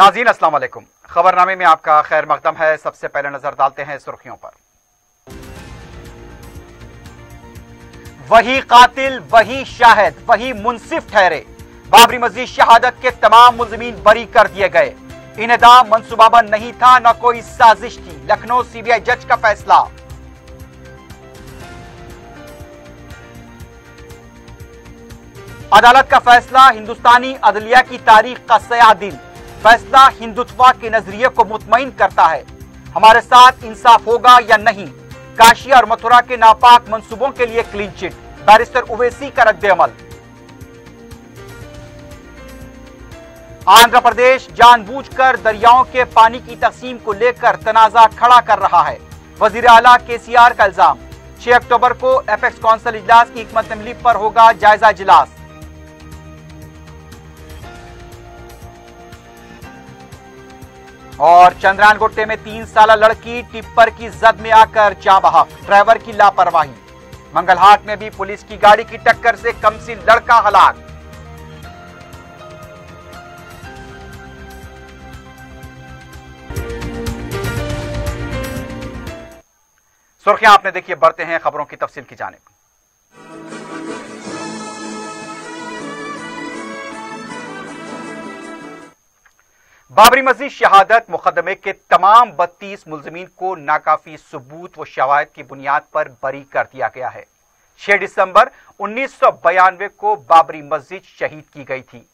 नाज़रीन अस्सलाम वालेकुम। खबरनामे में आपका खैर मकदम है। सबसे पहले नजर डालते हैं सुर्खियों पर। वही कातिल, वही शाहिद, वही मुंसिफ ठहरे। बाबरी मस्जिद शहादत के तमाम मुल्ज़मीन बरी कर दिए गए। इन्हदाम मंसूबाबंद नहीं था, न कोई साजिश थी। लखनऊ सीबीआई जज का फैसला। अदालत का फैसला हिंदुस्तानी अदलिया की तारीख का सयाह दिन। फैसला हिंदुत्व के नजरिए को मुतमईन करता है। हमारे साथ इंसाफ होगा या नहीं। काशी और मथुरा के नापाक मंसूबों के लिए क्लीन चिट। बैरिस्टर ओवैसी का रद्द-ए-अमल। आंध्र प्रदेश जानबूझकर दरियाओं के पानी की तकसीम को लेकर तनाजा खड़ा कर रहा है। वजीर आला केसीआर का इल्जाम। 6 अक्टूबर को एपेक्स काउंसिल इजलास की हिकमत अमली पर होगा जायजा इजलास। और चंद्रायन गुट्टे में 3 साला लड़की टिप्पर की जद में आकर जाँ बहक। ड्राइवर की लापरवाही। मंगलहाट में भी पुलिस की गाड़ी की टक्कर से कमसिन लड़का हलाक। सुर्खियां आपने देखिए, बढ़ते हैं खबरों की तफसील की जानिब। बाबरी मस्जिद शहादत मुकदमे के तमाम 32 मुल्ज़मीन को नाकाफी सबूत व शवाहिद की बुनियाद पर बरी कर दिया गया है। 6 दिसंबर 1992 को बाबरी मस्जिद शहीद की गई थी।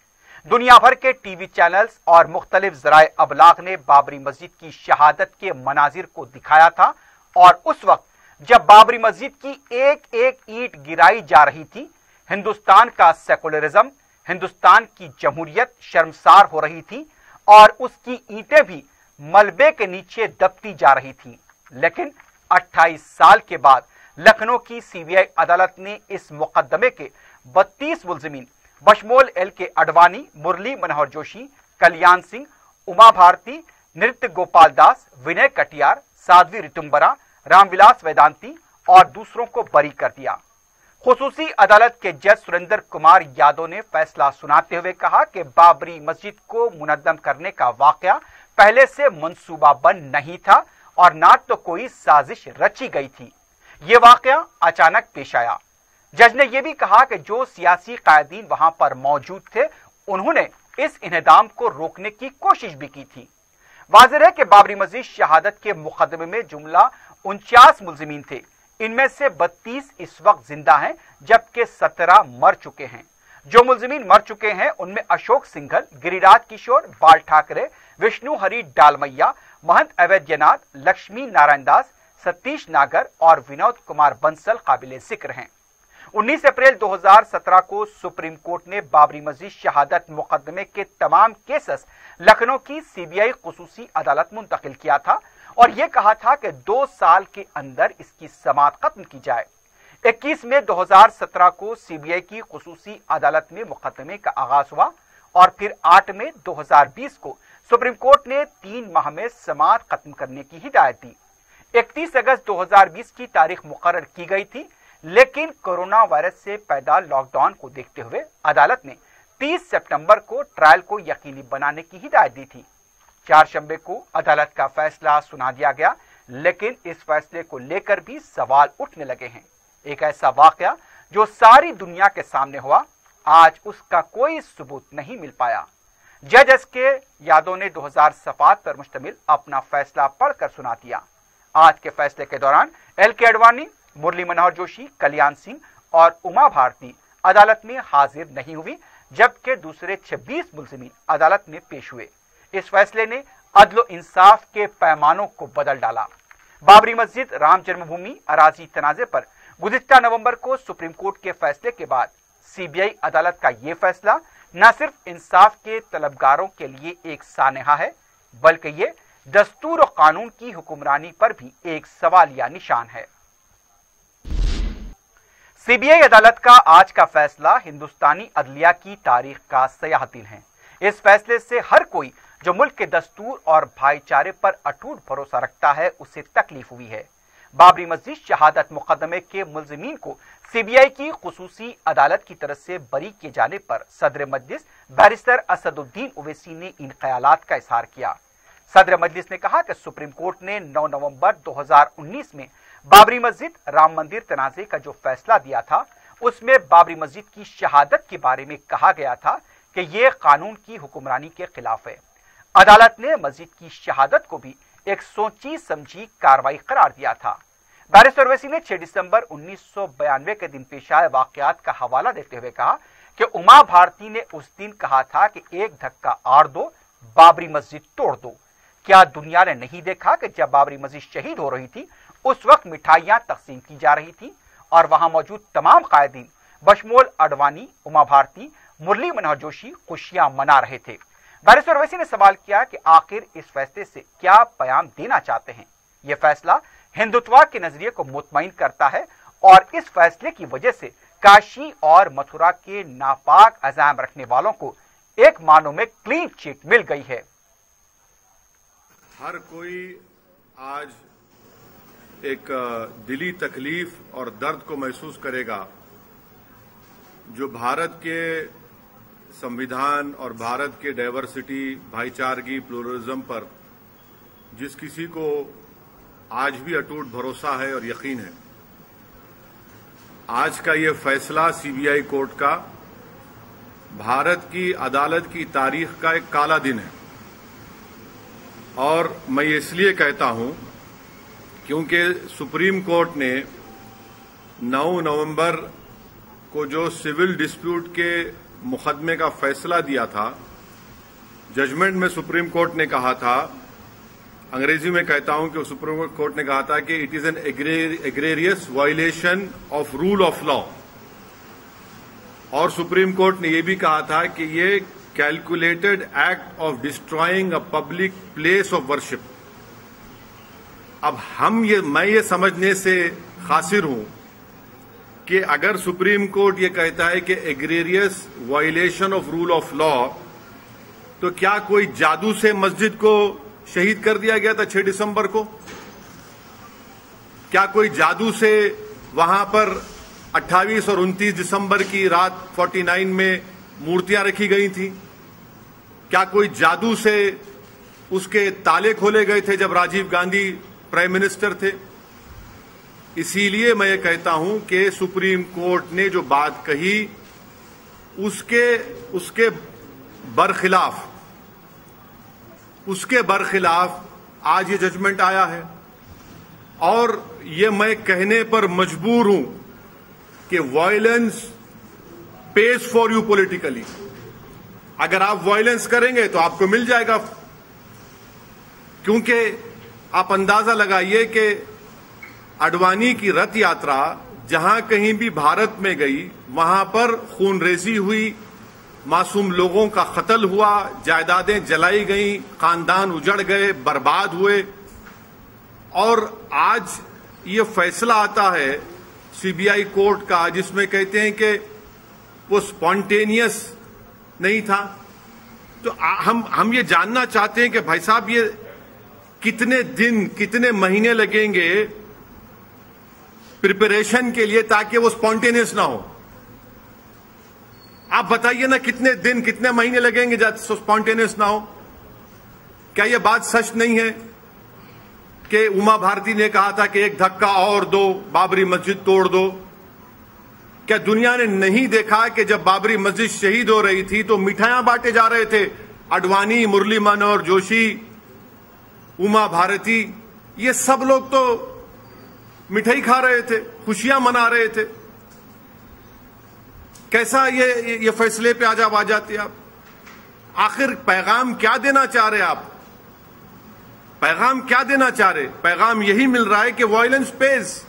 दुनिया भर के टीवी चैनल्स और मुख्तलिफ ज़राए अबलाग ने बाबरी मस्जिद की शहादत के मनाजिर को दिखाया था और उस वक्त जब बाबरी मस्जिद की एक एक ईंट गिराई जा रही थी, हिंदुस्तान का सेकुलरिज्म, हिंदुस्तान की जमहूरियत शर्मसार हो रही थी और उसकी ईंटें भी मलबे के नीचे दबती जा रही थी। लेकिन 28 साल के बाद लखनऊ की सीबीआई अदालत ने इस मुकदमे के 32 मुल्ज़मीन बशमोल एल.के. अडवाणी, मुरली मनोहर जोशी, कल्याण सिंह, उमा भारती, नृत्य गोपाल दास, विनय कटियार, साध्वी ऋतुंबरा, रामविलास वेदांती और दूसरों को बरी कर दिया। खुसूसी अदालत के जज सुरेंद्र कुमार यादव ने फैसला सुनाते हुए कहा कि बाबरी मस्जिद को मुनद्दम करने का वाकया पहले से मंसूबाबंद नहीं था और ना तो कोई साजिश रची गई थी। ये वाकया अचानक पेश आया। जज ने यह भी कहा कि जो सियासी कायदीन वहां पर मौजूद थे, उन्होंने इस इन्हदाम को रोकने की कोशिश भी की थी। वाज़ेह है कि बाबरी मस्जिद शहादत के मुकदमे में जुमला 49 मुल्ज़मीन थे। इनमें से 32 इस वक्त जिंदा हैं, जबकि 17 मर चुके हैं। जो मुल्ज़मीन मर चुके हैं उनमें अशोक सिंघल, गिरिराज किशोर, बाल ठाकरे, विष्णु हरी डालमैया, महंत अवैद्यनाथ, लक्ष्मी नारायण दास, सतीश नागर और विनोद कुमार बंसल काबिले जिक्र हैं। 19 अप्रैल 2017 को सुप्रीम कोर्ट ने बाबरी मस्जिद शहादत मुकदमे के तमाम केसेस लखनऊ की सीबीआई खुसूसी अदालत मुंतकिल किया था और यह कहा था कि 2 साल के अंदर इसकी समाअत खत्म की जाए। 21 मई 2017 को सीबीआई की खुसूसी अदालत में मुकदमे का आगाज हुआ और फिर 8 मई 2020 को सुप्रीम कोर्ट ने 3 माह में समाअत खत्म करने की हिदायत दी। 31 अगस्त 2020 की तारीख मुकर्रर की गई थी, लेकिन कोरोना वायरस से पैदा लॉकडाउन को देखते हुए अदालत ने 30 सितंबर को ट्रायल को यकीनी बनाने की हिदायत दी थी। 4 शंबे को अदालत का फैसला सुना दिया गया, लेकिन इस फैसले को लेकर भी सवाल उठने लगे हैं। एक ऐसा वाकया जो सारी दुनिया के सामने हुआ, आज उसका कोई सबूत नहीं मिल पाया। जज एस.के. यादव ने 2000 सफात पर मुश्तमिल अपना फैसला पढ़कर सुना दिया। आज के फैसले के दौरान एल.के. अडवाणी, मुरली मनोहर जोशी, कल्याण सिंह और उमा भारती अदालत में हाजिर नहीं हुई, जबकि दूसरे 26 मुल्ज़मीन अदालत में पेश हुए। इस फैसले ने अदल इंसाफ के पैमानों को बदल डाला। बाबरी मस्जिद राम जन्मभूमि अराजी तनाजे पर गुज़िश्ता नवंबर को सुप्रीम कोर्ट के फैसले के बाद सीबीआई अदालत का यह फैसला न सिर्फ इंसाफ के तलबगारों के लिए एक सानेहा है, बल्कि ये दस्तूर और कानून की हुक्मरानी पर भी एक सवालिया निशान है। सीबीआई अदालत का आज का फैसला हिंदुस्तानी अदलिया की तारीख का सयाह दिन है। इस फैसले से हर कोई जो मुल्क के दस्तूर और भाईचारे पर अटूट भरोसा रखता है, उसे तकलीफ हुई है। बाबरी मस्जिद शहादत मुकदमे के मुल्ज़मीन को CBI की खुसूसी अदालत की तरफ से बरी किए जाने पर सदर मजलिस बैरिस्टर असदुद्दीन ओवैसी ने इन ख्यालात का इजहार किया। सदर मजलिस ने कहा कि सुप्रीम कोर्ट ने 9 नवंबर 2019 में बाबरी मस्जिद राम मंदिर तनाज़े का जो फैसला दिया था, उसमें बाबरी मस्जिद की शहादत के बारे में कहा गया था कि यह कानून की हुक्मरानी के खिलाफ है। अदालत ने मस्जिद की शहादत को भी एक सोची समझी कार्रवाई करार दिया था। बैरिस्टर ओवैसी ने 6 दिसंबर 1992 के दिन पेश आए वाकयात का हवाला देते हुए कहा कि उमा भारती ने उस दिन कहा था कि एक धक्का और दो, बाबरी मस्जिद तोड़ दो। क्या दुनिया ने नहीं देखा कि जब बाबरी मस्जिद शहीद हो रही थी उस वक्त मिठाइयां तकसीम की जा रही थी और वहां मौजूद तमाम कायदीन बशमूल अडवाणी, उमा भारती, मुरली मनोहर जोशी खुशियां मना रहे थे। बैरिस्टर ओवैसी ने सवाल किया कि आखिर इस फैसले से क्या पैगाम देना चाहते हैं। यह फैसला हिंदुत्व के नजरिए को मुतमईन करता है और इस फैसले की वजह से काशी और मथुरा के नापाक अज़ाम रखने वालों को एक मानो में क्लीन चिट मिल गई है। हर कोई आज एक दिली तकलीफ और दर्द को महसूस करेगा जो भारत के संविधान और भारत के डाइवर्सिटी, भाईचारगी, प्लुरलिज्म पर जिस किसी को आज भी अटूट भरोसा है और यकीन है, आज का ये फैसला सीबीआई कोर्ट का भारत की अदालत की तारीख का एक काला दिन है। और मैं इसलिए कहता हूं क्योंकि सुप्रीम कोर्ट ने 9 नवंबर को जो सिविल डिस्प्यूट के मुकदमे का फैसला दिया था, जजमेंट में सुप्रीम कोर्ट ने कहा था, अंग्रेजी में कहता हूं कि सुप्रीम कोर्ट ने कहा था कि it is an egregious violation of rule of law. और सुप्रीम कोर्ट ने यह भी कहा था कि ये calculated act of destroying a public place of worship. अब मैं ये समझने से खासिर हूं कि अगर सुप्रीम कोर्ट ये कहता है कि egregious violation of rule of law, तो क्या कोई जादू से मस्जिद को शहीद कर दिया गया था 6 दिसंबर को? क्या कोई जादू से वहां पर 28 और 29 दिसंबर की रात 49 में मूर्तियां रखी गई थी? क्या कोई जादू से उसके ताले खोले गए थे जब राजीव गांधी प्राइम मिनिस्टर थे? इसीलिए मैं ये कहता हूं कि सुप्रीम कोर्ट ने जो बात कही उसके बरखिलाफ आज ये जजमेंट आया है। और ये मैं कहने पर मजबूर हूं कि violence page for you politically. अगर आप वायलेंस करेंगे तो आपको मिल जाएगा, क्योंकि आप अंदाजा लगाइए कि अडवाणी की रथ यात्रा जहां कहीं भी भारत में गई, वहां पर खूनरेजी हुई, मासूम लोगों का कत्ल हुआ, जायदादें जलाई गईं, खानदान उजड़ गए, बर्बाद हुए। और आज ये फैसला आता है सीबीआई कोर्ट का जिसमें कहते हैं कि वो स्पॉन्टेनियस नहीं था। तो हम ये जानना चाहते हैं कि भाई साहब ये कितने दिन, कितने महीने लगेंगे प्रिपरेशन के लिए ताकि वो स्पॉन्टेनियस ना हो? आप बताइए ना, कितने दिन, कितने महीने लगेंगे जब स्पॉन्टेनियस ना हो? क्या यह बात सच नहीं है कि उमा भारती ने कहा था कि एक धक्का और दो, बाबरी मस्जिद तोड़ दो? क्या दुनिया ने नहीं देखा कि जब बाबरी मस्जिद शहीद हो रही थी तो मिठाइयां बांटे जा रहे थे? अडवाणी, मुरली मनोहर जोशी, उमा भारती, ये सब लोग तो मिठाई खा रहे थे, खुशियां मना रहे थे। कैसा ये फैसले पे आज आ जाते आप? आखिर पैगाम क्या देना चाह रहे आप? पैगाम क्या देना चाह रहे? पैगाम यही मिल रहा है कि वायलेंस पेज,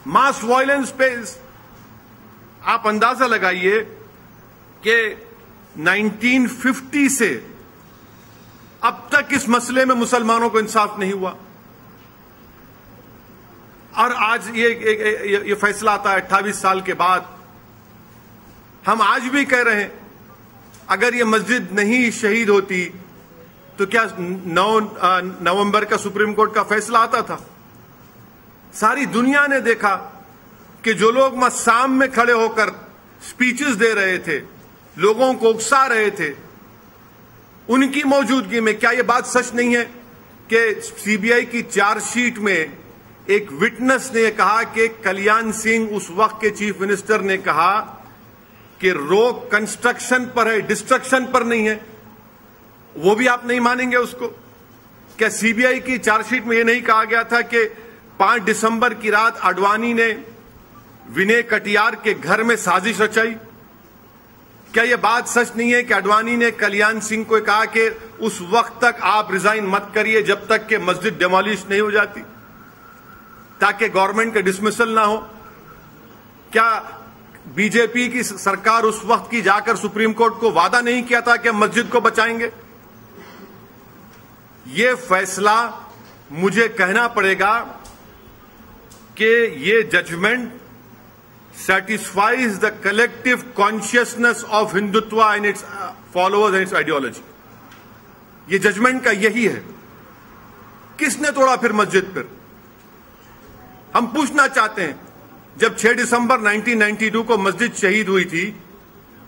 मास वायलेंस पेज। आप अंदाजा लगाइए कि 1950 से अब तक इस मसले में मुसलमानों को इंसाफ नहीं हुआ, और आज ये फैसला आता है 28 साल के बाद। हम आज भी कह रहे हैं अगर ये मस्जिद नहीं शहीद होती तो क्या 9 नवंबर का सुप्रीम कोर्ट का फैसला आता था? सारी दुनिया ने देखा کہ جو لوگ مسام میں کھڑے ہو کر سپیچز دے رہے تھے، لوگوں کو اکسا رہے تھے، ان کی موجودگی میں کیا یہ بات سچ نہیں ہے کہ سی بی آئی کی چارج شیٹ میں ایک وٹنس نے کہا کہ کلیان سنگھ اس وقت کے چیف منسٹر نے کہا کہ روک کنسٹرکشن پر ہے، ڈسٹرکشن پر نہیں ہے؟ وہ بھی آپ نہیں مانیں گے اس کو؟ کیا سی بی آئی کی چارج شیٹ میں یہ نہیں کہا گیا تھا کہ 5 دسمبر کی رات اڈوانی نے ونے کٹیار کے گھر میں سازش رچائی؟ کیا یہ بات سچ نہیں ہے کہ اڈوانی نے کلیان سنگھ کو کہا کہ اس وقت تک آپ ریزائن مت کریے جب تک کہ مسجد ڈیمالش نہیں ہو جاتی، تاکہ گورنمنٹ کا ڈسمسل نہ ہو؟ کیا بی جے پی کی سرکار اس وقت کی جا کر سپریم کورٹ کو وعدہ نہیں کیا تھا کہ ہم مسجد کو بچائیں گے؟ یہ فیصلہ مجھے کہنا پڑے گا کہ یہ judgment satisfies the collective consciousness of Hindutva and its followers and its ideology. یہ ججمنٹ کا یہی ہے. کس نے توڑا پھر مسجد پر؟ ہم پوچھنا چاہتے ہیں. جب 6 دسمبر 1992 کو مسجد شہید ہوئی تھی،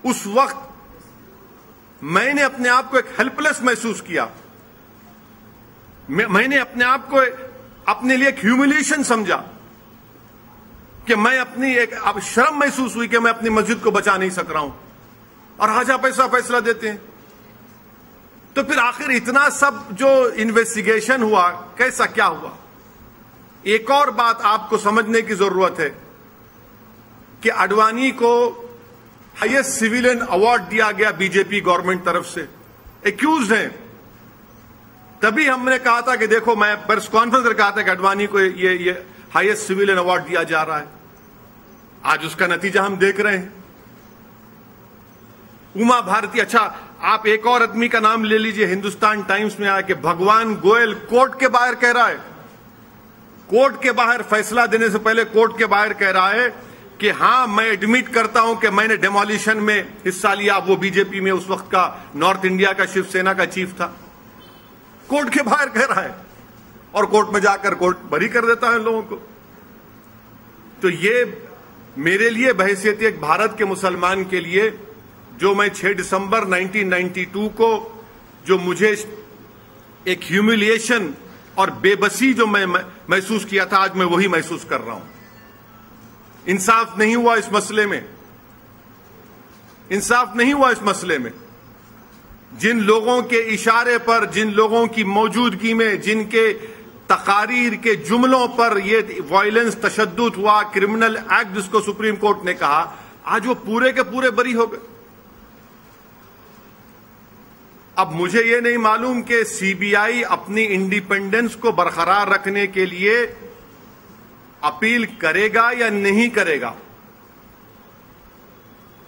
اس وقت میں نے اپنے آپ کو ایک ہیلپ لیس محسوس کیا. میں نے اپنے آپ کو اپنے لیے ایک ہیوملیشن سمجھا کہ میں اپنی ایک اب شرم محسوس ہوئی کہ میں اپنی مسجد کو بچا نہیں سک رہا ہوں، اور آج آپ ایسا فیصلہ دیتے ہیں. تو پھر آخر اتنا سب جو انویسٹیگیشن ہوا کیسا کیا ہوا؟ ایک اور بات آپ کو سمجھنے کی ضرورت ہے کہ اڈوانی کو ہائیسٹ سویلین ایوارڈ دیا گیا بی جے پی گورنمنٹ طرف سے، ایکیوزڈ ہیں. تبھی ہم نے کہا تھا کہ دیکھو، میں پریس کانفرنس میں کہا تھا کہ اڈوانی کو یہ ہائیسٹ سویلین ایوارڈ دیا جا رہا ہے. آج اس کا نتیجہ ہم دیکھ رہے ہیں. اما بھارتی، اچھا آپ ایک اور آدمی کا نام لے لیجئے، ہندوستان ٹائمز میں آیا کہ بھگوان گوئل کورٹ کے باہر کہہ رہا ہے، کورٹ کے باہر فیصلہ دینے سے پہلے کورٹ کے باہر کہہ رہا ہے کہ ہاں میں ایڈمٹ کرتا ہوں کہ میں نے ڈیمولیشن میں حصہ لیا. وہ بی جے پی میں اس وقت کا نارتھ انڈیا کا شیو سینا کا چیف تھا. کورٹ کے باہر کہہ رہا ہے اور کورٹ میں جا کر کورٹ بری کر دیتا ہے لوگوں کو. تو یہ میرے لیے بحیثیت ایک بھارت کے مسلمان کے لیے، جو میں 6 دسمبر 1992 کو جو مجھے ایک ہیوملیشن اور بے بسی جو میں محسوس کیا تھا، آج میں وہی محسوس کر رہا ہوں. انصاف نہیں ہوا اس مسئلے میں، انصاف نہیں ہوا اس مسئلے میں. جن لوگوں کے اشارے پر، جن لوگوں کی موجودگی میں، جن کے تقاریر کے جملوں پر یہ وائلنس، تشدد ہوا، کرمنل ایکٹ جس کو سپریم کورٹ نے کہا، آج وہ پورے کے پورے بری ہو گئے. اب مجھے یہ نہیں معلوم کہ سی بی آئی اپنی انڈیپینڈنس کو برقرار رکھنے کے لیے اپیل کرے گا یا نہیں کرے گا،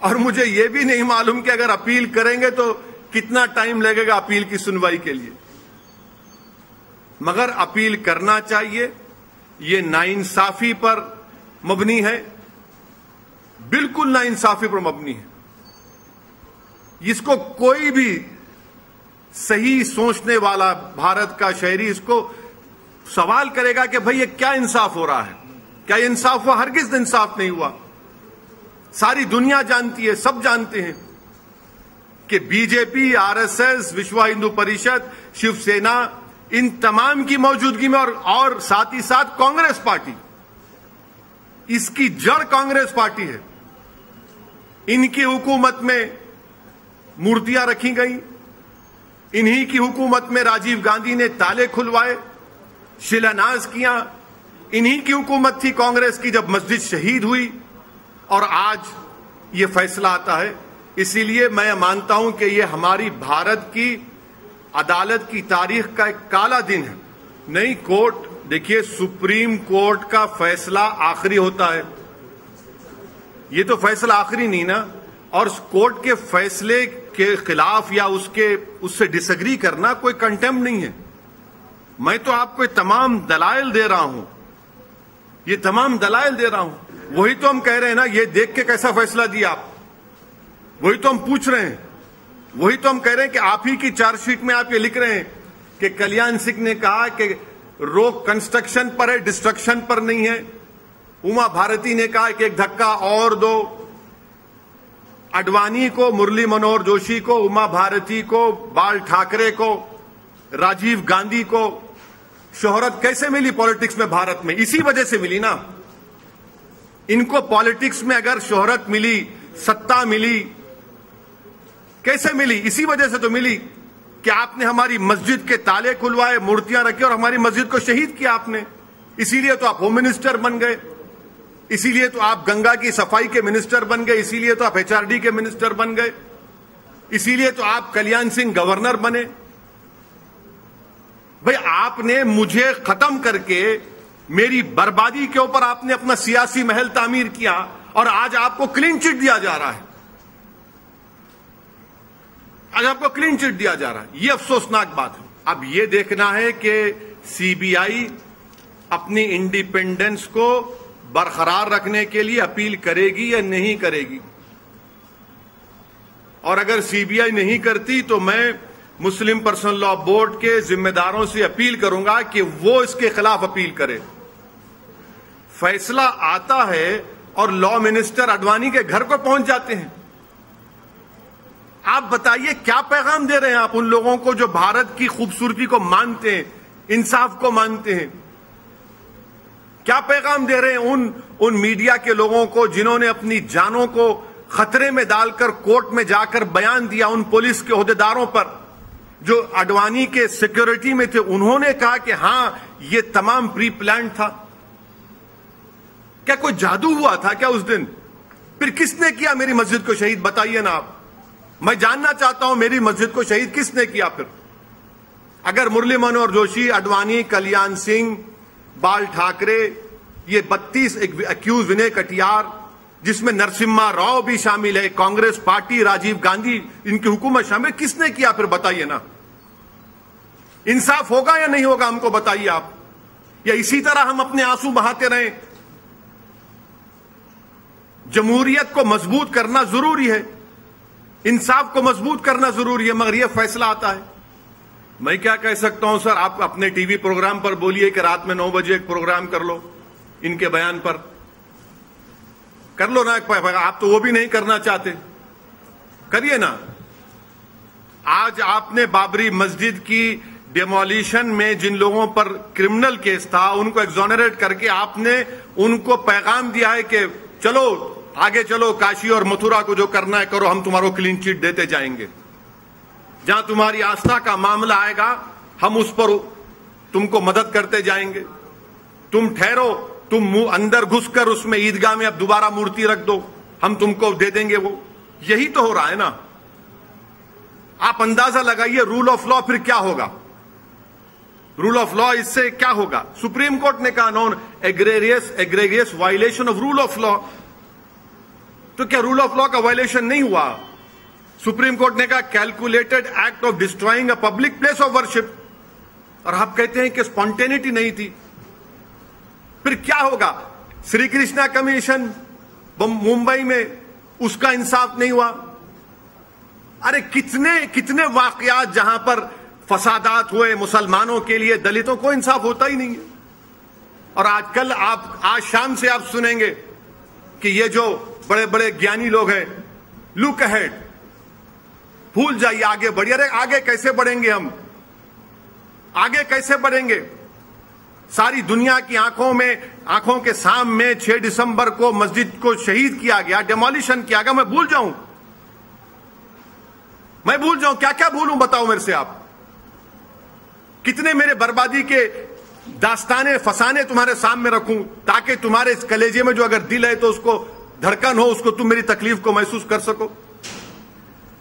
اور مجھے یہ بھی نہیں معلوم کہ اگر اپیل کریں گے تو کتنا ٹائم لگے گا اپیل کی سنوائی کے لیے. مگر اپیل کرنا چاہیے. یہ ناانصافی پر مبنی ہے، بالکل ناانصافی پر مبنی ہے. اس کو کوئی بھی صحیح سوچنے والا بھارت کا شہری اس کو سوال کرے گا کہ بھئی یہ کیا انصاف ہو رہا ہے؟ کیا یہ انصاف ہوا؟ ہرگز انصاف نہیں ہوا. ساری دنیا جانتی ہے، سب جانتے ہیں کہ بی جے پی، R S S, Vishwa Hindu Parishad, Shiv Sena, ان تمام کی موجودگی میں اور ساتھ ہی ساتھ کانگریس پارٹی، اس کی جڑ کانگریس پارٹی ہے. ان کی حکومت میں مورتیاں رکھی گئیں، انہی کی حکومت میں راجیو گاندھی نے تالے کھلوائے، شیلاناز کیا. انہی کی حکومت تھی کانگریس کی جب مسجد شہید ہوئی، اور آج یہ فیصلہ آتا ہے. اسی لیے میں مانتا ہوں کہ یہ ہماری بھارت کی عدالت کی تاریخ کا ایک کالا دن ہے. نہیں کورٹ، دیکھیے سپریم کورٹ کا فیصلہ آخری ہوتا ہے، یہ تو فیصلہ آخری نہیں نا. اور اس کورٹ کے فیصلے کے خلاف یا اس سے ڈس ایگری کرنا کوئی کنٹمپٹ نہیں ہے. میں تو آپ کو یہ تمام دلائل دے رہا ہوں، یہ تمام دلائل دے رہا ہوں. وہی تو ہم کہہ رہے ہیں نا، یہ دیکھ کے کیسا فیصلہ دیا آپ، وہی تو ہم پوچھ رہے ہیں. وہی تو ہم کہہ رہے ہیں کہ آپ ہی کی چارج شیٹ میں آپ یہ لکھ رہے ہیں کہ کلیان سنگھ نے کہا کہ روک کنسٹرکشن پر ہے، ڈسٹرکشن پر نہیں ہے. उमा भारती ने कहा कि एक धक्का और दो, अडवाणी को, मुरली मनोहर जोशी को, उमा भारती को, बाल ठाकरे को, राजीव गांधी को शोहरत कैसे मिली पॉलिटिक्स में भारत में? इसी वजह से मिली ना। इनको पॉलिटिक्स में अगर शोहरत मिली, सत्ता मिली, कैसे मिली? इसी वजह से तो मिली कि आपने हमारी मस्जिद के ताले खुलवाए, मूर्तियां रखी और हमारी मस्जिद को शहीद किया आपने। इसीलिए तो आप होम मिनिस्टर बन गए, इसीलिए तो आप गंगा की सफाई के मिनिस्टर बन गए, इसीलिए तो आप एचआरडी के मिनिस्टर बन गए, इसीलिए तो आप कल्याण सिंह गवर्नर बने। भाई आपने मुझे खत्म करके मेरी बर्बादी के ऊपर आपने अपना सियासी महल तामीर किया और आज आपको क्लीन चिट दिया जा रहा है। आज आपको क्लीन चिट दिया जा रहा है, यह अफसोसनाक बात है। अब यह देखना है कि सीबीआई अपनी इंडिपेंडेंस को बरकरार रखने के लिए अपील करेगी या नहीं करेगी। और अगर सीबीआई नहीं करती तो मैं मुस्लिम पर्सनल लॉ बोर्ड के जिम्मेदारों से अपील करूंगा कि वो इसके खिलाफ अपील करे। फैसला आता है और लॉ मिनिस्टर अडवाणी के घर को पहुंच जाते हैं। आप बताइए क्या पैगाम दे रहे हैं आप उन लोगों को जो भारत की खूबसूरती को मानते हैं, इंसाफ को मानते हैं? क्या पैगाम दे रहे हैं उन मीडिया के लोगों को जिन्होंने अपनी जानों को खतरे में डालकर कोर्ट में जाकर बयान दिया, उन पुलिस के ओहदेदारों पर जो अडवाणी के सिक्योरिटी में थे? उन्होंने कहा कि हां ये तमाम प्री प्लान था। क्या कोई जादू हुआ था क्या उस दिन? फिर किसने किया मेरी मस्जिद को शहीद? बताइए ना आप, मैं जानना चाहता हूं मेरी मस्जिद को शहीद किसने किया? फिर अगर मुरली मनोहर जोशी, अडवाणी, कल्याण सिंह, बाल ठाकरे, ये 32 एक्यूज, विनय कटियार, जिसमें नरसिम्हा राव भी शामिल है, कांग्रेस पार्टी, राजीव गांधी, इनकी हुकूमत शामिल, किसने किया? फिर बताइए ना। इंसाफ होगा या नहीं होगा हमको बताइए आप। या इसी तरह हम अपने आंसू बहाते रहें? जमहूरियत को मजबूत करना जरूरी है, इंसाफ को मजबूत करना जरूरी है, मगर यह फैसला आता है। मैं क्या कह सकता हूं सर? आप अपने टीवी प्रोग्राम पर बोलिए कि रात में 9 बजे एक प्रोग्राम कर लो, इनके बयान पर कर लो ना। आप तो वो भी नहीं करना चाहते, करिए ना। आज आपने बाबरी मस्जिद की डेमोलिशन में जिन लोगों पर क्रिमिनल केस था उनको एक्सोनरेट करके आपने उनको पैगाम दिया है कि चलो आगे चलो, काशी और मथुरा को जो करना है करो, हम तुम्हारो क्लीन चिट देते जाएंगे। जहां तुम्हारी आस्था का मामला आएगा हम उस पर तुमको मदद करते जाएंगे। तुम ठहरो, तुम अंदर घुसकर उसमें ईदगाह में अब दोबारा मूर्ति रख दो, हम तुमको दे देंगे वो। यही तो हो रहा है ना। आप अंदाजा लगाइए रूल ऑफ लॉ फिर क्या होगा। रूल ऑफ लॉ इससे क्या होगा? सुप्रीम कोर्ट ने कहा non egregious violation of rule of law. तो क्या रूल ऑफ लॉ का वायलेशन नहीं हुआ? सुप्रीम कोर्ट ने कहा calculated act of destroying a public place of worship, और आप कहते हैं कि स्पॉन्टेनिटी नहीं थी। फिर क्या होगा? श्री कृष्णा कमीशन मुंबई में, उसका इंसाफ नहीं हुआ। अरे कितने कितने वाकयात जहां पर फसादात हुए मुसलमानों के लिए, दलितों को इंसाफ होता ही नहीं है। और आजकल आज शाम से आप सुनेंगे कि ये जो बड़े बड़े ज्ञानी लोग हैं, लुक अहेड, भूल जाइए, आगे बढ़िए। अरे आगे कैसे बढ़ेंगे हम? आगे कैसे बढ़ेंगे? सारी दुनिया की आंखों के सामने 6 दिसंबर को मस्जिद को शहीद किया गया, डेमोलिशन किया गया। मैं भूल जाऊं? क्या क्या भूलूं? बताओ मेरे से आप। कितने मेरे बर्बादी के दास्ताने फसाने तुम्हारे सामने रखूं ताकि तुम्हारे इस कलेजे में जो अगर दिल है तो उसको धड़कन हो, उसको तुम मेरी तकलीफ को महसूस कर सको।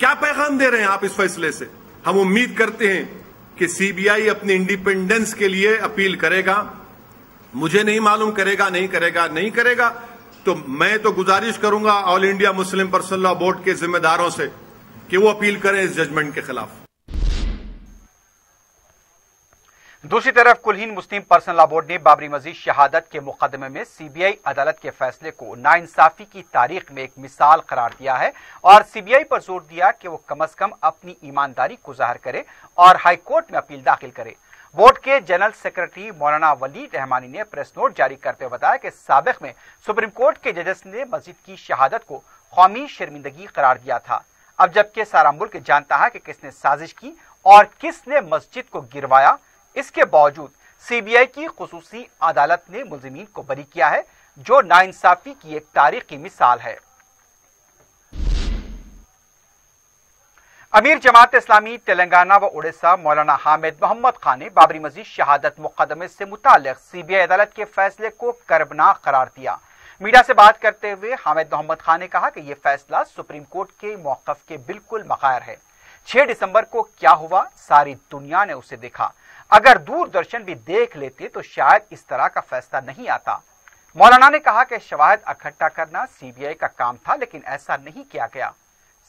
क्या पैगाम दे रहे हैं आप इस फैसले से? हम उम्मीद करते हैं कि सीबीआई अपनी इंडिपेंडेंस के लिए अपील करेगा। मुझे नहीं मालूम करेगा नहीं करेगा, तो मैं तो गुजारिश करूंगा all India Muslim personal law board के जिम्मेदारों से कि वो अपील करें इस जजमेंट के खिलाफ। दूसरी तरफ कुलहीन मुस्लिम पर्सनल लॉ बोर्ड ने बाबरी मस्जिद शहादत के मुकदमे में सीबीआई अदालत के फैसले को नाइंसाफी की तारीख में एक मिसाल करार दिया है और सीबीआई पर जोर दिया कि वो कम से कम अपनी ईमानदारी को जाहिर करे और हाईकोर्ट में अपील दाखिल करे। बोर्ड के जनरल सेक्रेटरी मौलाना वलीद रहमानी ने प्रेस नोट जारी करते हुए बताया कि साबिक में सुप्रीम कोर्ट के जजेस ने मस्जिद की शहादत को कौमी शर्मिंदगी करार दिया था। अब जबकि सारा मुल्क जानता है कि किसने साजिश की और किसने मस्जिद को गिरवाया, इसके बावजूद सीबीआई की खुसूसी अदालत ने मुल्जिमीन को बरी किया है, जो नाइंसाफी की एक तारीखी मिसाल है। अमीर जमात इस्लामी तेलंगाना व उड़ीसा मौलाना हामिद मोहम्मद खान ने बाबरी मस्जिद शहादत मुकदमे से मुताल्लिक सीबीआई अदालत के फैसले को कर्बनाक करार दिया। मीडिया से बात करते हुए हामिद मोहम्मद खान ने कहा कि यह फैसला सुप्रीम कोर्ट के मौक़िफ़ के बिल्कुल मग़ायर है। 6 दिसंबर को क्या हुआ सारी दुनिया ने उसे देखा। अगर दूरदर्शन भी देख लेते तो शायद इस तरह का फैसला नहीं आता। मौलाना ने कहा कि शवाहिद इकट्ठा करना सीबीआई का काम था, लेकिन ऐसा नहीं किया गया।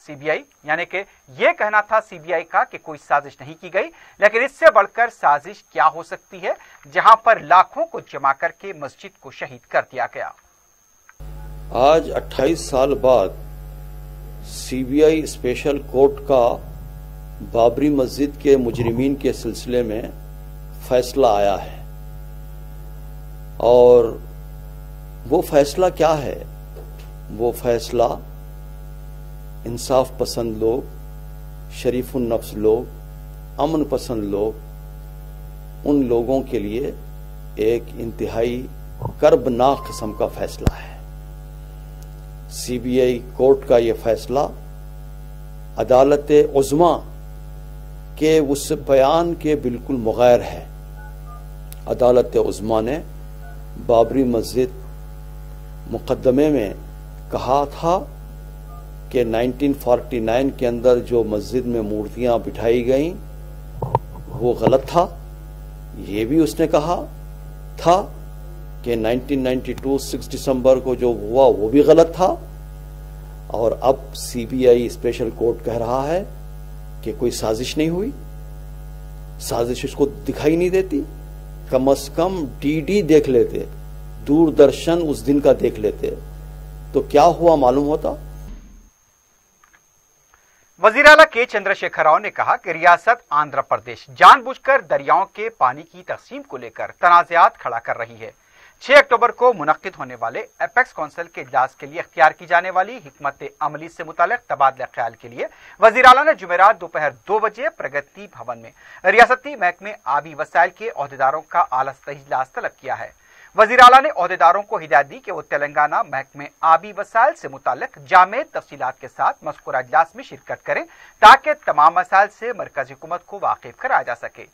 सीबीआई यानी कि यह कहना था सीबीआई का कि कोई साजिश नहीं की गई, लेकिन इससे बढ़कर साजिश क्या हो सकती है जहां पर लाखों को जमा करके मस्जिद को शहीद कर दिया गया। आज 28 साल बाद सीबीआई स्पेशल कोर्ट का बाबरी मस्जिद के मुजरिमीन के सिलसिले में फैसला आया है, और वो फैसला क्या है? वो फैसला इंसाफ पसंद लोग, शरीफुन नफ्स लोग, अमन पसंद लोग, उन लोगों के लिए एक इंतहाई कर्बनाक किस्म का फैसला है। सीबीआई कोर्ट का यह फैसला अदालत उज़्मा के उस बयान के बिल्कुल मुग़ायर है। अदालत उज़्मा ने बाबरी मस्जिद मुकदमे में कहा था कि 1949 के अंदर जो मस्जिद में मूर्तियां बिठाई गईं वो गलत था। ये भी उसने कहा था कि 1992 6 दिसंबर को जो हुआ वो भी गलत था। और अब सीबीआई स्पेशल कोर्ट कह रहा है कि कोई साजिश नहीं हुई। साजिश उसको दिखाई नहीं देती। कम से कम डीडी देख लेते, दूरदर्शन उस दिन का देख लेते तो क्या हुआ मालूम होता। वजीर आला के चंद्रशेखर राव ने कहा कि रियासत आंध्र प्रदेश जानबूझकर दरियाओं के पानी की तकसीम को लेकर तनाज़ात खड़ा कर रही है। 6 अक्टूबर को मुनक्किद होने वाले एपेक्स काउंसिल के इजलास के लिए इख्तियार की जाने वाली हिकमत अमली से मुतालिक तबादला ख्याल के लिए वजीर आला ने जुमेरात दोपहर 2 बजे प्रगति भवन में रियासती महकमे आबी वसाइल के ओहदेदारों का आला सतही इजलास तलब किया है। वजीर आला ने ओहदेदारों को हिदायत दी कि वो तेलंगाना महकमे आबी वसाइल से मुतालिक जामे तफसीलात के साथ मज़कूरा इजलास में शिरकत करें, ताकि तमाम मसाइल से मरकजी हुकूमत को वाकिफ कराया जा सके।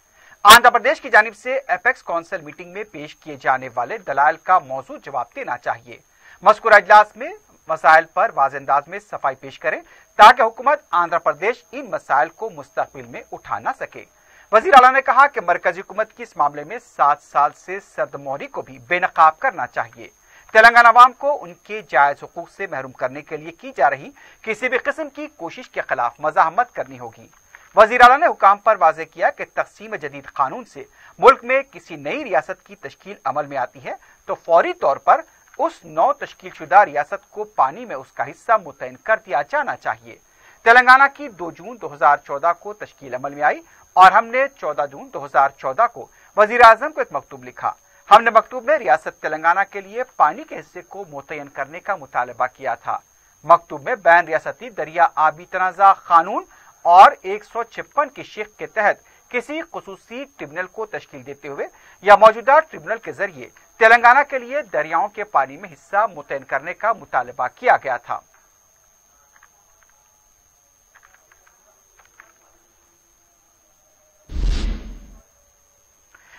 आंध्र प्रदेश की जानिब से एपेक्स काउंसिल मीटिंग में पेश किए जाने वाले दलाइल का मौजूद जवाब देना चाहिए। मज़कूरा इजलास में मसाइल पर वाज़ेह अंदाज में सफाई पेश करें, ताकि हुकूमत आंध्र प्रदेश इन मसाइल को मुस्तक़बिल में उठा ना सके। वज़ीर आला ने कहा कि मरकजी हुकूमत की इस मामले में 7 साल से सरदमोहरी को भी बेनकाब करना चाहिए। तेलंगाना अवाम को उनके जायज हुकूक से महरूम करने के लिए की जा रही किसी भी किस्म की कोशिश के खिलाफ मज़ाहमत करनी होगी। वज़ीर आला ने हुकाम पर वाज़ेह किया कि तक़सीम जदीद कानून से मुल्क में किसी नई रियासत की तश्कील अमल में आती है तो फौरी तौर पर उस नौ तश्कील शुदा रियासत को पानी में उसका हिस्सा मुतयन कर दिया जाना चाहिए। तेलंगाना की 2 जून 2014 को तश्कील अमल में आई और हमने 14 जून 2014 को वज़ीर आज़म को एक मकतूब लिखा। हमने मकतूब में रियासत तेलंगाना के लिए पानी के हिस्से को मुतयन करने का मुतालबा किया था। मकतूब में बैन रियासती दरिया आबी तनाज़ा कानून और 156 की शिक के तहत किसी खुसूसी ट्रिब्यूनल को तश्कील देते हुए या मौजूदा ट्रिब्यूनल के जरिए तेलंगाना के लिए दरियाओं के पानी में हिस्सा मुतयन करने का मुतालबा किया गया था।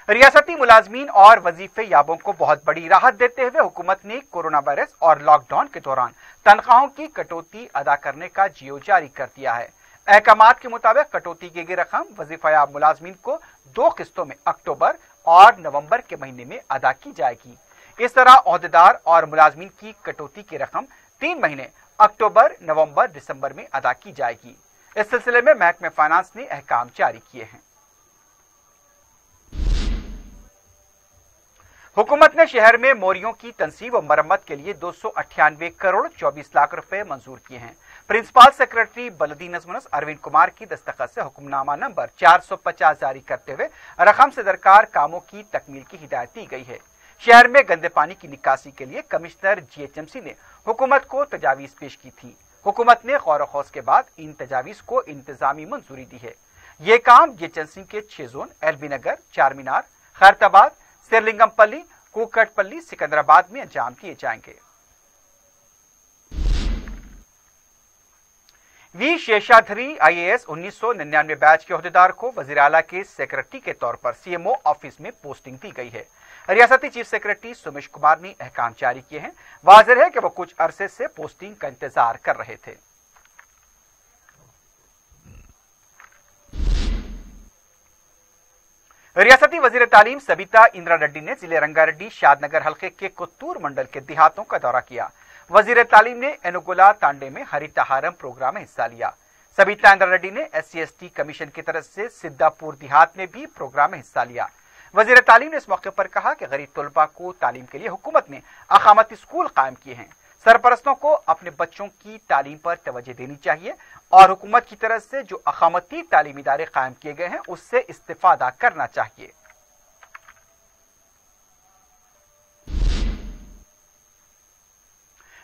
रियासती मुलाजमीन और वजीफे याबों को बहुत बड़ी राहत देते हुए हुकूमत ने कोरोना वायरस और लॉकडाउन के दौरान तनख्वाहों की कटौती अदा करने का जियो जारी कर दिया है। अहकामात के मुताबिक कटौती की गई रकम वजीफायाब मुलाजमीन को 2 किस्तों में अक्टूबर और नवंबर के महीने में अदा की जाएगी। इस तरह ओहदेदार और मुलाजमीन की कटौती की रकम 3 महीने अक्टूबर, नवंबर, दिसंबर में अदा की जाएगी। इस सिलसिले में महकमे फाइनेंस ने अहकाम जारी किए हैं। हुकूमत ने शहर में मोरियों की तंसीब और मरम्मत के लिए 298 करोड़ 24 लाख रुपए मंजूर किए हैं। प्रिंसिपल सेक्रेटरी बलदी नजमुनस अरविंद कुमार की दस्तखत से हुक्मनामा नंबर 450 जारी करते हुए रकम से दरकार कामों की तकमील की हिदायत दी गई है। शहर में गंदे पानी की निकासी के लिए कमिश्नर GHMC ने हुकूमत को तजावीज पेश की थी। हुकूमत ने गौर व खौस के बाद इन तजावीज को इंतजामी मंजूरी दी है। ये काम GHMC के 6 जोन LB नगर, चार मीनार, खैरताबाद, सिरलिंगमपल्ली, कुकटपल्ली, सिकंदराबाद में अंजाम दिए जाएंगे। वी शेषाधरी IAS 1999 बैच के ओहदेदार को वजीर आला के सेक्रेटरी के तौर पर CMO ऑफिस में पोस्टिंग दी गई है। रियासती चीफ सेक्रेटरी सुमेश कुमार ने अहकाम जारी किए हैं। वाज़ेह है कि वो कुछ अरसे से पोस्टिंग का इंतजार कर रहे थे। रियासती वजीर तालीम सबिता इंदिरा रेड्डी ने जिले रंगारेड्डी शादनगर हल्के के कुत्तूर मंडल के देहातों का दौरा किया। वजीर तालीम ने एनुगुला तांडे में हरितहारम प्रोग्राम में हिस्सा लिया। सबिता इंदिरा रेड्डी ने SC/ST कमीशन की तरफ से सिद्धापुर देहात में भी प्रोग्राम में हिस्सा लिया। वजीर तालीम ने इस मौके पर कहा कि गरीब तलबा को तालीम के लिए हुकूमत ने अकामती स्कूल कायम किए हैं। सरपरस्तों को अपने बच्चों की तालीम पर तवज्जो देनी चाहिए और हुकूमत की तरफ से जो अकामती तालीमी इदारे कायम किए गए हैं उससे इस्तेफादा करना चाहिए।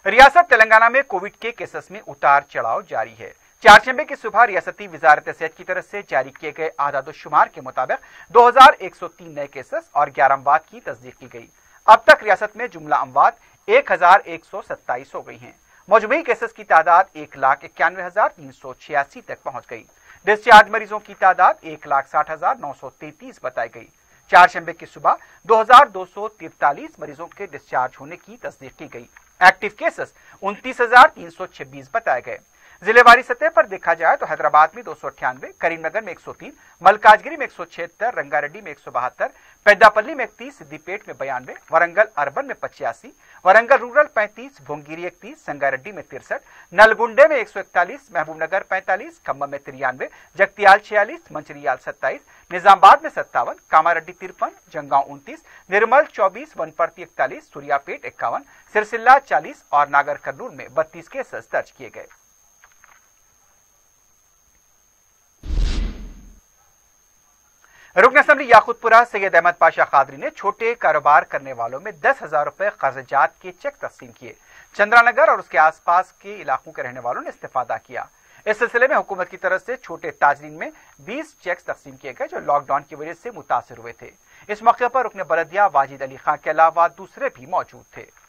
रियासत तेलंगाना में कोविड के केसेस में उतार चढ़ाव जारी है। चारशंबे की सुबह रियासती वजारत सेहत की तरफ से जारी किए गए आदादोशुमार के मुताबिक 2103 नए केसेस और 11 अमवात की तस्दीक की गई। अब तक रियासत में जुमला अमवात 1127 हो गई हैं। मजमूई केसेस की तादाद 1,91,386 तक पहुंच गई। डिस्चार्ज मरीजों की तादाद 1,60,933 बताई गई। चारशंबे की सुबह 2243 मरीजों के डिस्चार्ज होने की तस्दीक की गई। एक्टिव केसेस 29,326 बताए गए। जिलेवारी सतह पर देखा जाए तो हैदराबाद में 298, करीमनगर में 103, मलकाजगिरी में 176, रंगारेड्डी में 172, पेद्दापल्ली में 31, सिद्दीपेट में 92, वरंगल अर्बन में 85, वरंगल रूरल 35, भोंगिरी 31, संगारेड्डी में 63, नलगुंडे में 141, महबूबनगर 45, खम्बम में 93, जगतियाल 46, मंचरियाल 27, निजामाबाद में 57, कामारेड्डी 53, जंगांव 29, निर्मल 24, वनपर्ती 41, सूर्यापेट 51, सिरसिल्ला 40 और नागर कर्नूल में 32 केसेस दर्ज किए गए। रुकन असम्बली याकूतपुरा सैयद अहमद पाशा कादरी ने छोटे कारोबार करने वालों में 10,000 रुपए कर्जजात के चेक तकसीम किए। चंद्रानगर और उसके आसपास के इलाकों के रहने वालों ने इस्तेफादा किया। इस सिलसिले में हुकूमत की तरफ से छोटे ताजरीन में 20 चेक्स तकसीम किए गए जो लॉकडाउन की वजह से मुतासिर हुए थे। इस मौके पर रुकन बलदिया वाजिद अली खान के अलावा दूसरे भी मौजूद थे।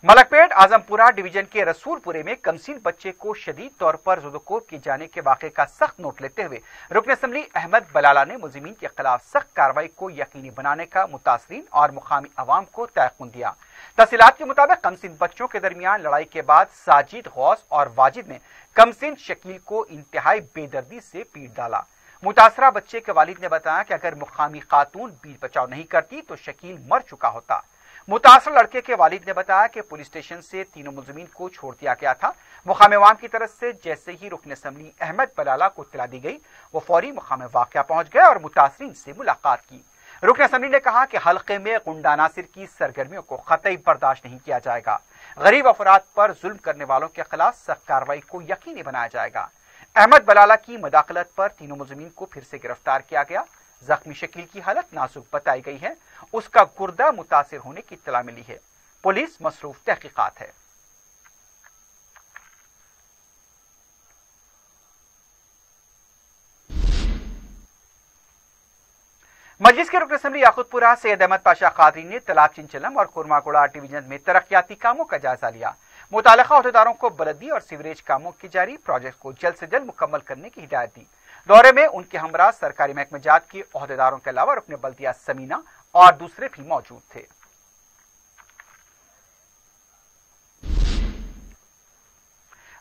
मलकपेट आजमपुरा डिवीजन के रसूलपुरे में कमसीन बच्चे को शदीद तौर पर जुदोकोर किए जाने के वाक़े का सख्त नोट लेते हुए रुकन असम्बली अहमद बलाला ने मुलजिमीन के खिलाफ सख्त कार्रवाई को यकीनी बनाने का मुतासरीन और मुकामी अवाम को तयक़ुन दिया। तफसीलात के मुताबिक कमसीन बच्चों के दरमियान लड़ाई के बाद साजिद, गौस और वाजिद ने कमसीन शकील को इंतहाई बेदर्दी से पीट डाला। मुतासरा बच्चे के वालिद ने बताया कि अगर मुकामी खातून बीच बचाव नहीं करती तो शकील मर चुका होता। मुतासर लड़के के वालिद ने बताया कि पुलिस स्टेशन से तीनों मुलजिमीन को छोड़ दिया गया था। मुकामी अवाम की तरफ से जैसे ही रुकन असम्बली अहमद बलाला को इत्तला दी गई वो फौरी मुकामी वाक़या पहुंच गए और मुतासरीन से मुलाकात की। रुकन असम्बली ने कहा कि हल्के में गुंडा नासिर की सरगर्मियों को कतई बर्दाश्त नहीं किया जाएगा। गरीब अफराद पर जुल्म करने वालों के खिलाफ सख्त कार्रवाई को यकीनी बनाया जाएगा। अहमद बलाला की मदाखलत पर तीनों मुलजिमीन को फिर से गिरफ्तार किया गया। जख्मी शकील की हालत नाजुक बताई गई है। उसका गुर्दा मुतासिर होने की इत्तला मिली है। पुलिस मसरूफ तहकीकात है। मजलिस के रुकन असम्बली याकूतपुरा सैयद अहमद पाशा कादरी ने तालाब चिंचलम और कुरमागुड़ा डिवीजन में तरक्याती कामों का जायजा लिया। मुतालिका अहदेदारों को बलदी और सीवरेज कामों की जारी प्रोजेक्ट को जल्द से जल्द मुकम्मल करने की हिदायत दी। दौरे में उनके हमरा सरकारी महकमे जात के अहदेदारों के अलावा रुकन बल्दिया समीना और दूसरे भी मौजूद थे।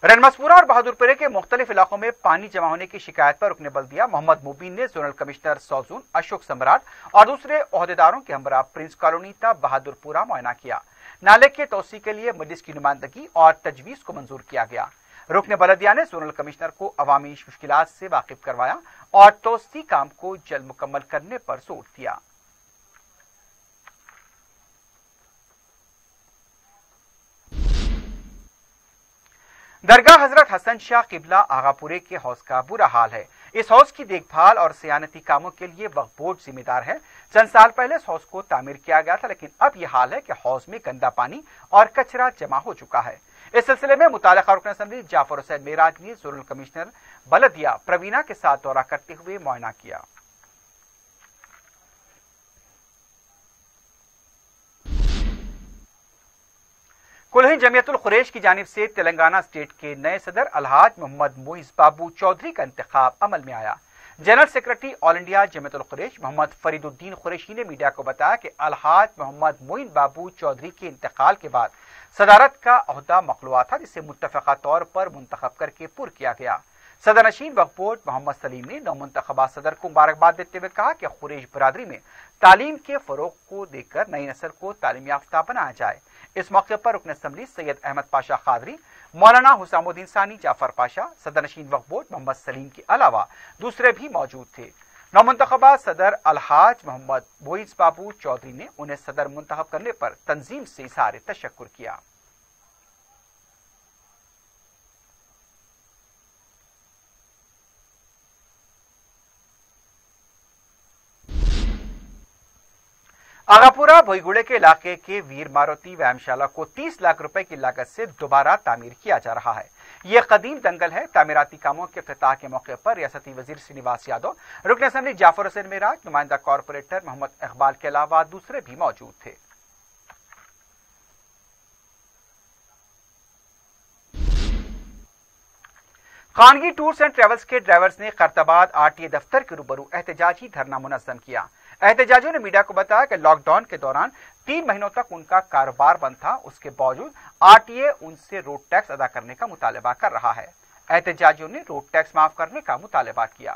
रनमसपुरा और बहादुरपुरे के मुख्तलिफ इलाकों में पानी जमा होने की शिकायत पर रुकन बल्दिया मोहम्मद मुबीन ने जोनल कमिश्नर सौजून अशोक सम्राट और दूसरे अहदेदारों के हमरा प्रिंस कॉलोनी ता बहादुरपुरा मुआयना किया। नाले के तोसी के लिए मजलिस की नुमाइंदगी और तजवीज को मंजूर किया गया। रुकन बलदिया ने जोनल कमिश्नर को अवामी मुश्किलात से वाकिफ करवाया और तोसी काम को जल्द मुकम्मल करने पर जोर दिया। درگاہ حضرت حسن شاہ قبلہ آغاپورے کے حوض کا برا حال ہے۔ اس حوض کی دیکھ بھال اور صیانتی کاموں کے لیے وقف بورڈ ذمہ دار ہے۔ چند سال پہلے اس حوض کو تعمیر کیا گیا تھا، لیکن اب یہ حال ہے کہ حوض میں گندا پانی اور کچرا جمع ہو چکا ہے۔ اس سلسلے میں متعلقہ رکن اسمبلی جعفر حسین معراج نے زونل کمشنر بلدیہ پروینہ کے ساتھ دورہ کرتے ہوئے معائنہ کیا۔ کلہین جمعیت القریش کی جانب سے تلنگانہ اسٹیٹ کے نئے صدر الحاج محمد موئز بابو چودھری کا انتخاب عمل میں آیا۔ جنرل سیکرٹری آل انڈیا جمعیت القریش محمد فرید الدین قریشی نے میڈیا کو بتایا کہ الحاج محمد موئز بابو چودھری کے انتقال کے بعد صدارت کا عہدہ مخلوع تھا، جسے متفقہ طور پر منتخب کر کے پر کیا گیا۔ صدر نشین وقف بورڈ محمد سلیم نے نومنتخبہ صدر کو مبارکباد دیتے ہوئے کہا کہ قریش برادری میں تعلیم کے فروغ کو دے کر نئی نسل کو تعلیم یافتہ بنایا جائے۔ اس موقع پر رکن اسمبلی سید احمد پاشا قادری، مولانا حسام الدین ثانی جعفر پاشا، صدر نشین وقف بورڈ محمد سلیم کے علاوہ دوسرے بھی موجود تھے۔ نومنتخبہ صدر الحاج محمد موئز بابو چودھری نے انہیں صدر منتخب کرنے پر تنظیم سے اظہار تشکر کیا۔ آغاپورہ بھوئی کے علاقے کے ویر ماروتی ویام شالہ کو 30 لاکھ روپے کی لاگت سے دوبارہ تعمیر کیا جا رہا ہے۔ یہ قدیم دنگل ہے۔ تعمیراتی کاموں کے افتتاح کے موقع پر ریاستی وزیر سرینواس یادو، رکن اسمبلی جعفر حسین معراج، نمائندہ کارپوریٹر محمد اقبال کے علاوہ دوسرے بھی موجود تھے۔ خانگی ٹورز اینڈ ٹریولز کے ڈرائیورز نے خیرتآباد RTA دفتر کے روبرو احتجاجی دھرنا منظم کیا۔ احتجاجیوں نے میڈیا کو بتایا کہ لاک ڈاؤن کے دوران 3 مہینوں تک ان کا کاروبار بند تھا، اس کے باوجود RTA ان سے روڈ ٹیکس ادا کرنے کا مطالبہ کر رہا ہے۔ احتجاجیوں نے روڈ ٹیکس معاف کرنے کا مطالبہ کیا۔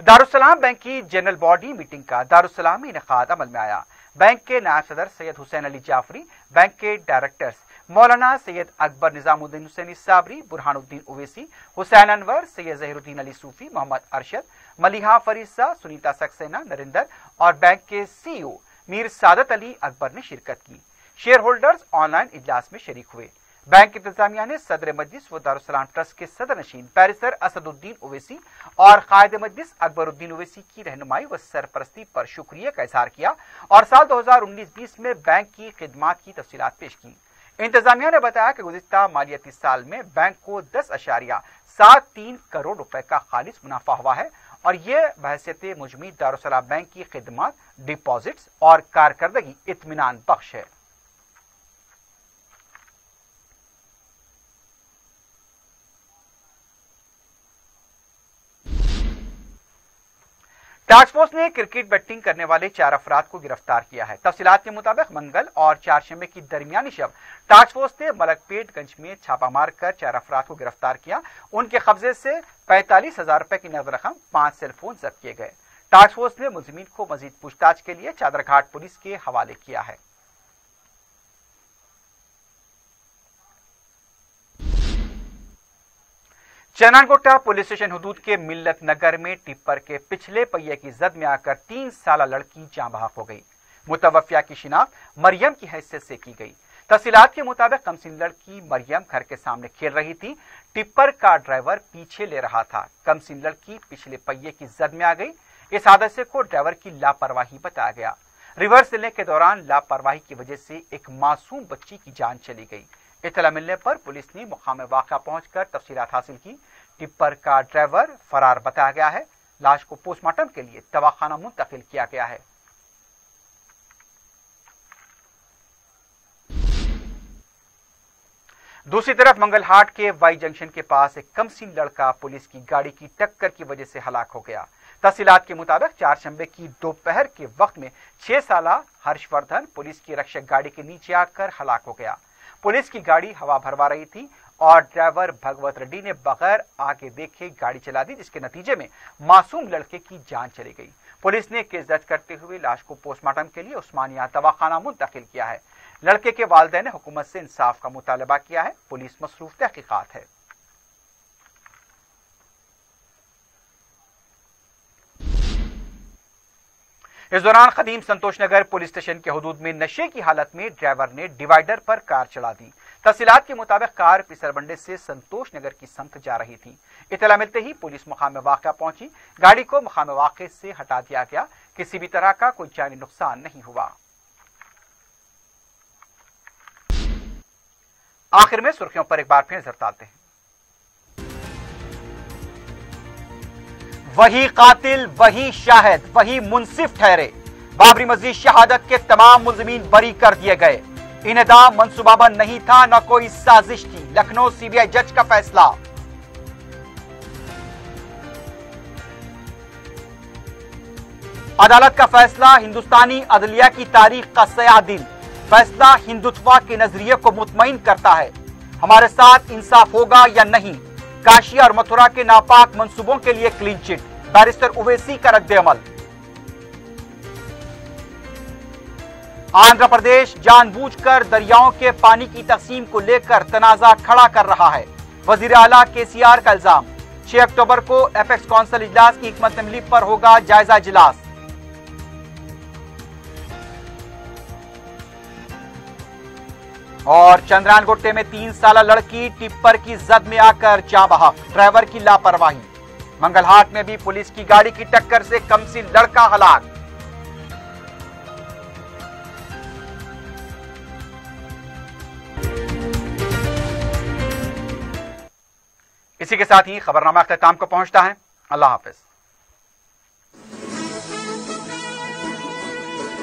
دارالسلام بینک کی جنرل باڈی میٹنگ کا دارالسلام میں انعقاد عمل میں آیا۔ بینک کے نائب صدر سید حسین علی جعفری، بینک کے ڈائریکٹرز مولانا سید اکبر نظام الدین حسینی صابری، برہان الدین اویسی، حسین انور، سید ظہیر الدین علی صوفی، محمد ارشد، ملیحہ فریسا، سنیتا سکسینہ، نریندر اور بینک کے CEO میر سعادت علی اکبر نے شرکت کی۔ شیئر ہولڈرز آن لائن اجلاس میں شریک ہوئے۔ بینک انتظامیہ نے صدر مجلس و دارالسلام ٹرسٹ کے صدر نشین بیرسٹر اسد الدین اویسی اور قائد مجلس اکبر الدین اویسی کی رہنمائی و سرپرستی پر شکریہ کا اظہار کیا اور سال 2019-20 میں بینک کی خدمات کی تفصیلات پیش کی۔ انتظامیہ نے بتایا کہ گزشتہ مالیاتی سال میں بینک کو 10.73 کروڑ روپے کا خالص منافع ہوا ہے اور یہ بحیثیت مجموعی دارالسلام بینک کی خدمات، ڈپازٹس اور کارکردگی اطمینان بخش ہے۔ ٹاسک فورس نے کرکٹ بیٹنگ کرنے والے 4 افراد کو گرفتار کیا ہے۔ تفصیلات کے مطابق منگل اور چہارشنبے کی درمیانی شب ٹاسک فورس نے ملک پیٹ گنج میں چھاپہ مار کر 4 افراد کو گرفتار کیا۔ ان کے قبضے سے 45,000 روپے کی نقد رقم، 5 سیل فون ضبط کیے گئے۔ ٹاسک فورس نے ملزمین کو مزید پوچھ تاچھ کے لیے چادر گھاٹ پولیس کے حوالے کیا ہے۔ چنانگوٹا پولیس اسٹیشن حدود کے ملت نگر میں ٹپر کے پچھلے پہیے کی زد میں آ کر 3 سالہ لڑکی جاں بحق ہو گئی۔ متوفیہ کی شناخت مریم کی حیثیت سے کی گئی۔ تفصیلات کے مطابق کمسن لڑکی مریم گھر کے سامنے کھیل رہی تھی۔ ٹپر کا ڈرائیور پیچھے لے رہا تھا۔ کمسن لڑکی پچھلے پہیے کی زد میں آ گئی۔ اس حادثے کو ڈرائیور کی لاپرواہی بتایا گیا۔ ریورس لینے کے دوران لاپرواہی کی وجہ سے ایک معصوم بچی کی جان چلی گئی۔ اطلاع ملنے پر پولیس نے مقام واقعہ پہنچ کر تفصیلات حاصل کی۔ ٹپر کا ڈرائیور فرار بتایا گیا ہے۔ لاش کو پوسٹ مارٹم کے لیے دواخانہ منتقل کیا گیا ہے۔ دوسری طرف منگل ہاٹ کے وائی جنکشن کے پاس ایک کمسن لڑکا پولیس کی گاڑی کی ٹکر کی وجہ سے ہلاک ہو گیا۔ تفصیلات کے مطابق چہارشنبے کی دوپہر کے وقت میں 6 سالہ ہرش وردھن پولیس کی رکشک گاڑی کے نیچے آ کر ہلاک ہو گیا۔ پولیس کی گاڑی ہوا بھروا رہی تھی اور ڈرائیور بھگوت ریڈی نے بغیر آگے دیکھے گاڑی چلا دی، جس کے نتیجے میں معصوم لڑکے کی جان چلی گئی۔ پولیس نے کیس درج کرتے ہوئے لاش کو پوسٹ مارٹم کے لیے عثمانیہ دواخانہ منتقل کیا ہے۔ لڑکے کے والدین نے حکومت سے انصاف کا مطالبہ کیا ہے۔ پولیس مصروف تحقیقات ہے۔ इस दौरान खदीम संतोष नगर पुलिस स्टेशन के हदूद में नशे की हालत में ड्राइवर ने डिवाइडर पर कार चला दी। तफसीलात के मुताबिक कार पिसरबंडे से संतोष नगर की समत जा रही थी। इत्तला मिलते ही पुलिस मुकाम वाक़या पहुंची। गाड़ी को मुकाम वाक़े से हटा दिया गया। किसी भी तरह का कोई जानी नुकसान नहीं हुआ। आखिर में सुर्खियों पर एक बार फिर नजर डालते हैं। वही कातिल, वही शाहिद, वही मुंसिफ ठहरे। बाबरी मस्जिद शहादत के तमाम मुल्जिमीन बरी कर दिए गए। इनेदाम मंसूबाबंद नहीं था, न कोई साजिश थी। लखनऊ सीबीआई जज का फैसला। अदालत का फैसला हिंदुस्तानी अदलिया की तारीख का सयाह दिन। फैसला हिंदुत्व के नजरिए को मुतमईन करता है। हमारे साथ इंसाफ होगा या नहीं। काशी और मथुरा के नापाक मंसूबों के लिए क्लीन चिट। बैरिस्टर ओवैसी का रद्द-ए-अमल। आंध्र प्रदेश जानबूझकर दरियाओं के पानी की तकसीम को लेकर तनाजा खड़ा कर रहा है। वजीर आला केसीआर का इल्जाम। 6 अक्टूबर को एपेक्स काउंसिल इजलास की हिकमत अमली पर होगा जायजा इजलास। और चंद्रायन गुट्टे में 3 साला लड़की टिप्पर की जद में आकर जाँ बहक। ड्राइवर की लापरवाही। मंगलहाट में भी पुलिस की गाड़ी की टक्कर से कमसिन लड़का हलाक। इसी के साथ ही खबरनामा अख्ताम को पहुंचता है। अल्लाह हाफिज।